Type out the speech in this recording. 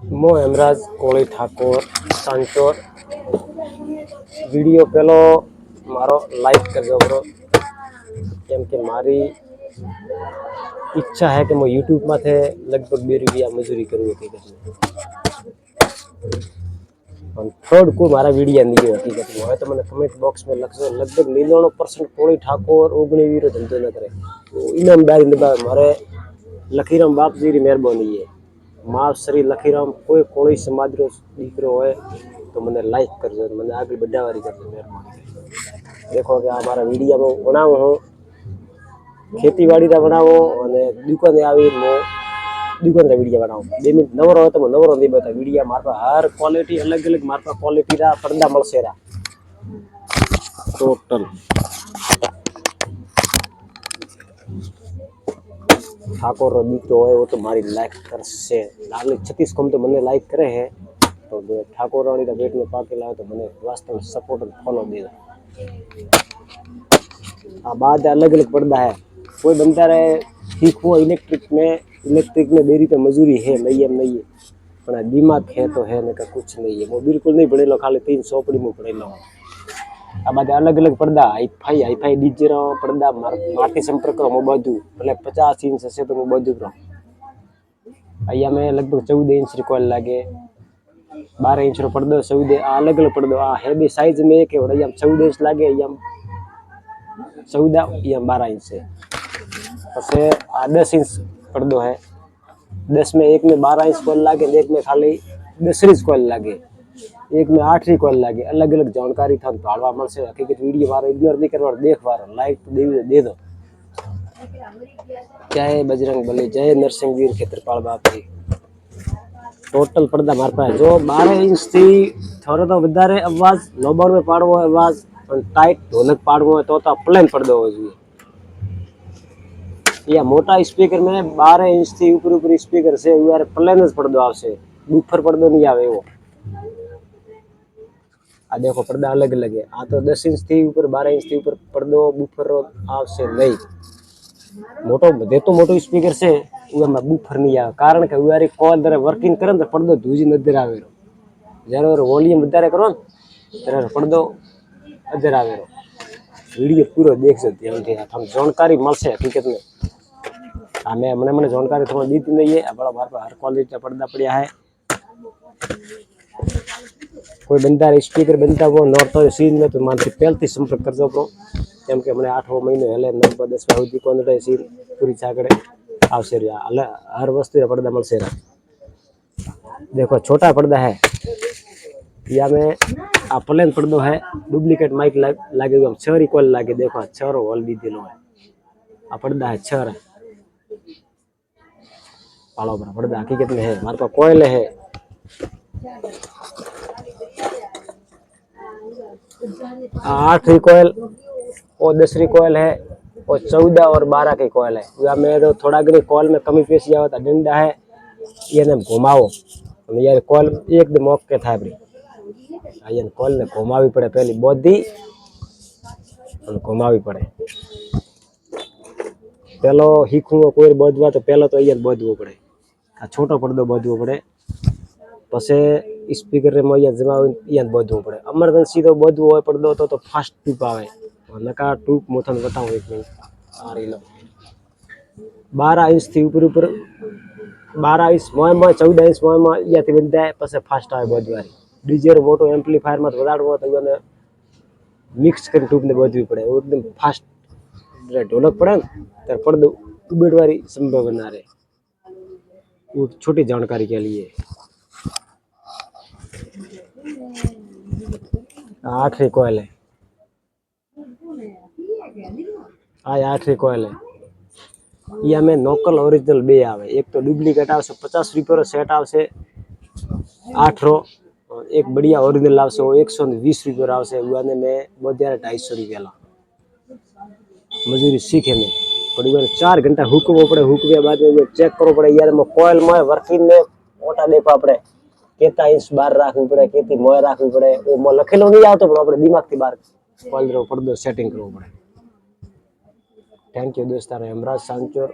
मो हेमराज कोली ठाकुर सांचोर वीडियो पेलो मारो लाइक करजो ब्रो केम के मारी इच्छा है कि मैं यूट्यूब में थे लगभग 2 रुपया मजूरी करूँ हकीकत में थर्ड को मारा वीडियो नहीं हकीकत में है तो मैंने कमेंट बॉक्स में लखजो लगभग 99% कोली ठाकुर ओगणीवीरो धंधो न करे तो ईमानदारी निभावे मारे लखीराम बाप जी री मेहरबानी है माँ श्री लखीराम कोई कोई समाज रो दीकरो होय तो मैंने लाइक करजो मैंने आगे बढ़ावारी करजो मेहरबानी देखो कि हमारा वीडियो में बनावो हूँ खेतीवाड़ी का बनावो और दुकान आवी दुकान का वीडियो बनाओ 2 मिनट नवरो हो तो मैं नवरो नहीं बता वीडियो मार पर हर क्वालिटी अलग अलग मार पर क्वालिटी रा पर्दा मळसे रा टोटल ठाकुर रो दीकरो है वो तो मारी लाइक करसे लागली 36 कम तो मैंने लाइक करे है तो ठाकुर रानी का पेट में पाके लाओ तो मैंने वास्तव सपोर्ट और फॉलो दे आ बात अलग अलग पर्दा है कोई बनता रहे ठीक हो इलेक्ट्रिक में मेरी तो मजूरी है नहीं है नहीं है पर दिमाग है तो है नहीं का कुछ नहीं है वो बिल्कुल नहीं पढ़ेलो खाली 300 पड़ी में पढ़ेलो आ बात अलग अलग पर्दा हाईफाई डीजे रो पर्दा माटी संपर्क रो बाजू भले 50 इंच से तो बाजू रो अहिया में लगभग 14 इंच री कॉल लागे 12 इंच रो पर्दो 14 अलग अलग पर्दो आ है भी साइज में एक है अहिया 14 इंच लागे अहिया 14 या 12 इंच से पसे आ 10 इंच पर्दो है 10 में एक में 12 इंच कॉल लागे एक में खाली 10 इंच कॉल लागे एक में 8 री कॉल लागे अलग अलग जानकारी था भाड़वा मळसे हकीकत वीडियो मारो इग्नोर नहीं करवा देख वारो लाइक तो दे दो जय बजरंग बली जय नरसिंहवीर खेत्रपाल बाप जी टोटल पर्दा मार पाए जो 12 इंच थी थोड़ो तो વધારે અવાજ લોબાર में પાડવો અવાજ પણ ટાઈટ ઢોલક પાડવો હોય તો પ્લેન પડદો હોવો જોઈએ या मोटा स्पीकर में 12 इंच थी ऊपर स्पीकर से यार प्लेन ज પડદો આવશે બુફર પડદો नहीं आवे एवो आ देखो पर्दा अलग अलग है आ तो 10 इंच थी ऊपर 12 इंच थी ऊपर पर्दो बूफर आवशे नहीं मोटो बधे तो मोटो स्पीकर से उमे बूफर नहीं आवे कारण के उयारी कॉल दरे वर्किंग करे तो पर्दो धूजी नजर आवेरो जरे वॉल्यूम વધારે કરો ત્યારે પડદો અધર આવેરો वीडियो पूरो देखजो ध्यानથી आ તમને जानकारी મળશે હકીકત में आ मैंने जानकारी थोड़ी दी थी नहीं है बड़ा मार पर हर क्वालिटी का पर्दा पड़िया है कोई बनता है स्पीकर बनता वो नॉर्थ सीन में तो मान पहलથી संपर्क करजो ब्रो કેમ કે મને 8 મહિનો હેલે 9 10 સુધી કોન્ટ્રાક્ટ સીન પૂરી ચાકડે આવશે રે हर वस्तु रा पर्दा મળશે रा देखो छोटा पर्दा है या में आ प्लेन पर्दो है डुप्लीकेट माइक लागे हम 6 री कॉल लागे देखो 6 रो होल दी दिलो है आ पर्दा है 6 रा पालो पर्दा हकीकत में है मारे पास कोयल है 8 री कॉयल और 10 री कॉयल है और 14 और 12 की कॉयल है या में तो थोड़ा घनी कॉल में कमी पेशी आवे तो डंडा है ये ने घुमाओ અને यार कॉल एकदम ओके થાય આપડી આયન कॉल ને ઘુમાવી પડે પહેલી બોધી અને ઘુમાવી પડે પેલો હીખું કોઈ બોધવા તો પહેલો તો અહીંયા બોધવો પડે આ છોટો પડદો બોધવો પડે પછી સ્પીકર રે માં અહીંયા જમાવી અહીંયા બોધવો પડે ઇમરજન્સી તો બોધવો હોય પડદો તો ફાસ્ટ ટ્યુબ આવે નકા ટ્યુબ મોથન બતાવું એક મિનિટ આ રહી લો 12 इंच थी ऊपर 12 इंच मोय 14 इंच मोय याती बनता है पसे फास्ट आवे बोधवारी डीजे रो मोटो एम्प्लीफायर में वडाड़વો तो એને मिक्स कर ट्यूब ने बोधवी पड़े एकदम फास्ट ढोलक पड़े तर પડદો उबेड़वारी संभावना रहे वो छोटी जानकारी के लिए 8 री कॉयल है आ 8 री कॉयल है या में नोकल ओरिजिनल बे आवे एक तो डुप्लीकेट आवशे 50 रुपया रो सेट आवशे 8 रो एक बढ़िया ओरिजिनल आवशे वो 120 रुपया आवशे उआने में बोध्यारे 250 रुपया ला मजूरी सीखे में पड़ी बार 4 घंटा हुकवो पड़े हुकवे बाद में चेक करो पड़े यार में कॉइल में वर्किंग में मोटा देखवा पड़े केता इंच बार राखवी पड़े केती मोय राखवी पड़े वो मो लखेलो नहीं आवतो पण आपणे दिमाग थी बार कॉइल रो पर्दो सेटिंग करવો પડે थैंक यू दोस्तार हेमराज सांचोर